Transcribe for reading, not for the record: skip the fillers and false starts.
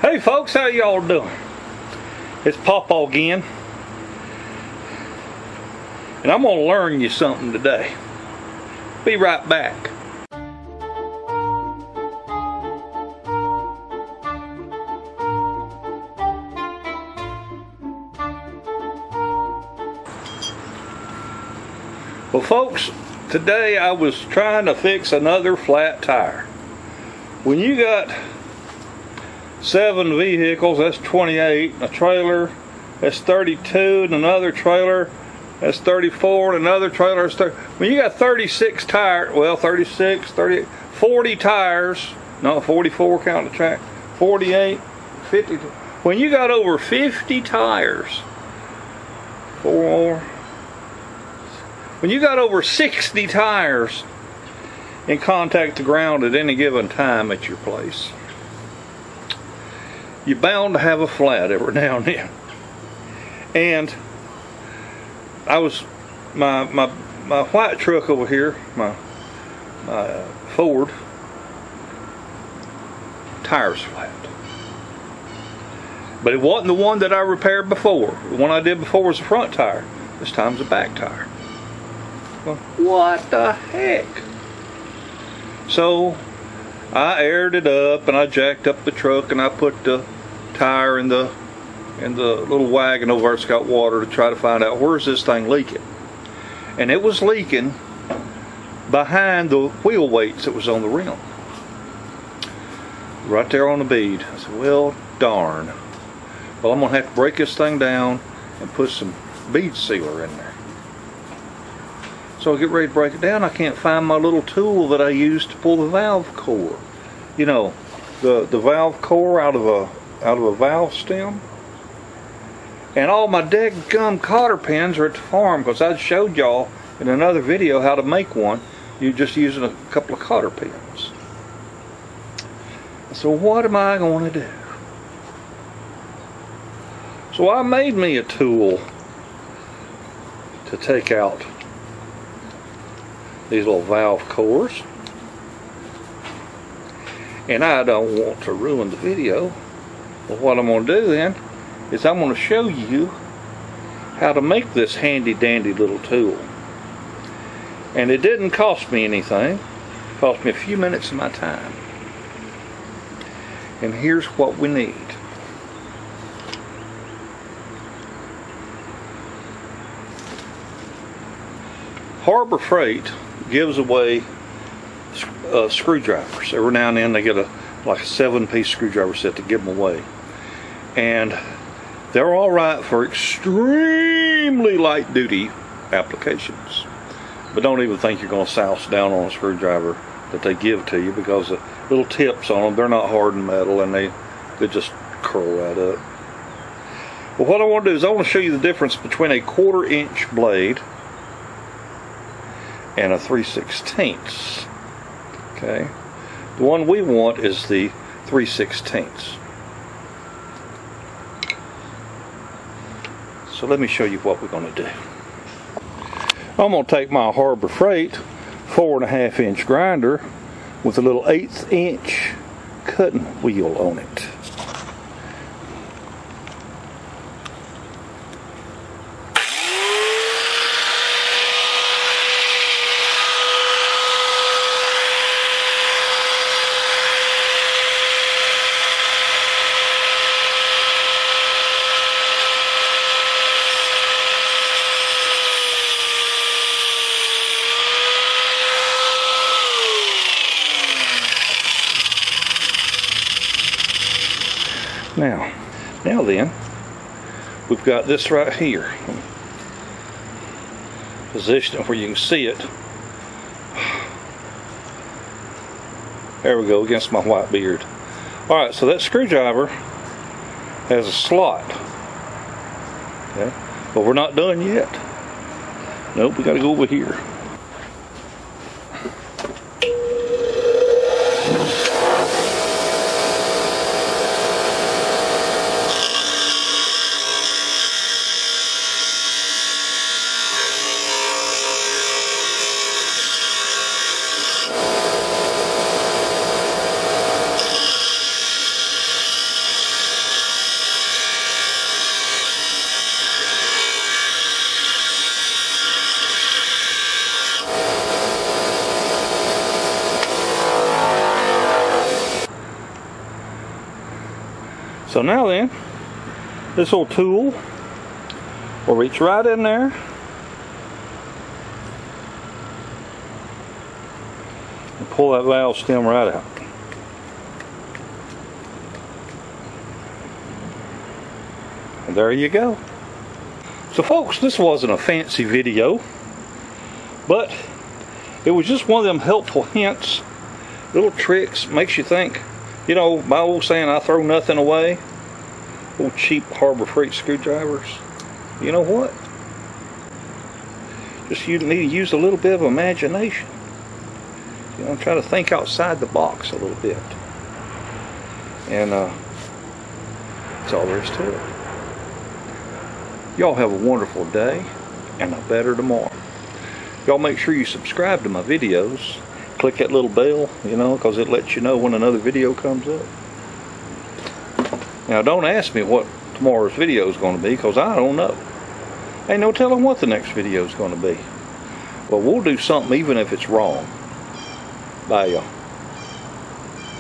Hey folks, how y'all doing? It's PawPaw again, and I'm gonna learn you something today. Be right back. Well folks, today I was trying to fix another flat tire. When you got 7 vehicles, that's 28, a trailer, that's 32, and another trailer, that's 34, and another trailer is 30. When you got 36 tires, well 36, 38, 40 tires, no 44 count the track, 48, 50. When you got over 50 tires, 4 more. When you got over 60 tires in contact the ground at any given time at your place, you're bound to have a flat every now and then. And I was my white truck over here, my Ford, tire's flat. But it wasn't the one that I repaired before. The one I did before was the front tire. This time's the back tire. Well, what the heck? So I aired it up and I jacked up the truck and I put the tire in the little wagon over there. It's got water to try to find out where's this thing leaking. And it was leaking behind the wheel weights that was on the rim. Right there on the bead. I said, well, darn. Well, I'm going to have to break this thing down and put some bead sealer in there. So I get ready to break it down. I can't find my little tool that I use to pull the valve core. You know, the valve core out of a valve stem. And all my dead-gum cotter pins are at the farm, because I showed y'all in another video how to make one. You're just using a couple of cotter pins. So what am I going to do? So I made me a tool to take out these little valve cores. And I don't want to ruin the video. But what I'm going to do then is I'm going to show you how to make this handy dandy little tool. And it didn't cost me anything. It cost me a few minutes of my time. And here's what we need. Harbor Freight gives away screwdrivers. Every now and then they get like a 7-piece screwdriver set to give them away. And they're alright for extremely light duty applications. But don't even think you're going to souse down on a screwdriver that they give to you, because the little tips on them, they're not hardened metal, and they just curl right up. Well, what I want to do is I want to show you the difference between a 1/4 inch blade and a 3/16. Okay, the one we want is the 3/16. So let me show you what we're going to do. I'm going to take my Harbor Freight 4.5 inch grinder with a little 1/8 inch cutting wheel on it. Now then, we've got this right here. Position it where you can see it. There we go, against my white beard. Alright, so that screwdriver has a slot. Okay, but we're not done yet. Nope, we got to go over here. So now then, this little tool will reach right in there and pull that valve stem right out. And there you go. So folks, this wasn't a fancy video, but it was just one of them helpful hints, little tricks, makes you think. You know, my old saying, I throw nothing away. Old cheap Harbor Freight screwdrivers. You know what? Just you need to use a little bit of imagination. You know, try to think outside the box a little bit. And that's all there is to it. Y'all have a wonderful day and a better tomorrow. Y'all make sure you subscribe to my videos. Click that little bell, you know, because it lets you know when another video comes up. Now, don't ask me what tomorrow's video is going to be, because I don't know. Ain't no telling what the next video is going to be. But we'll do something even if it's wrong. Bye, y'all.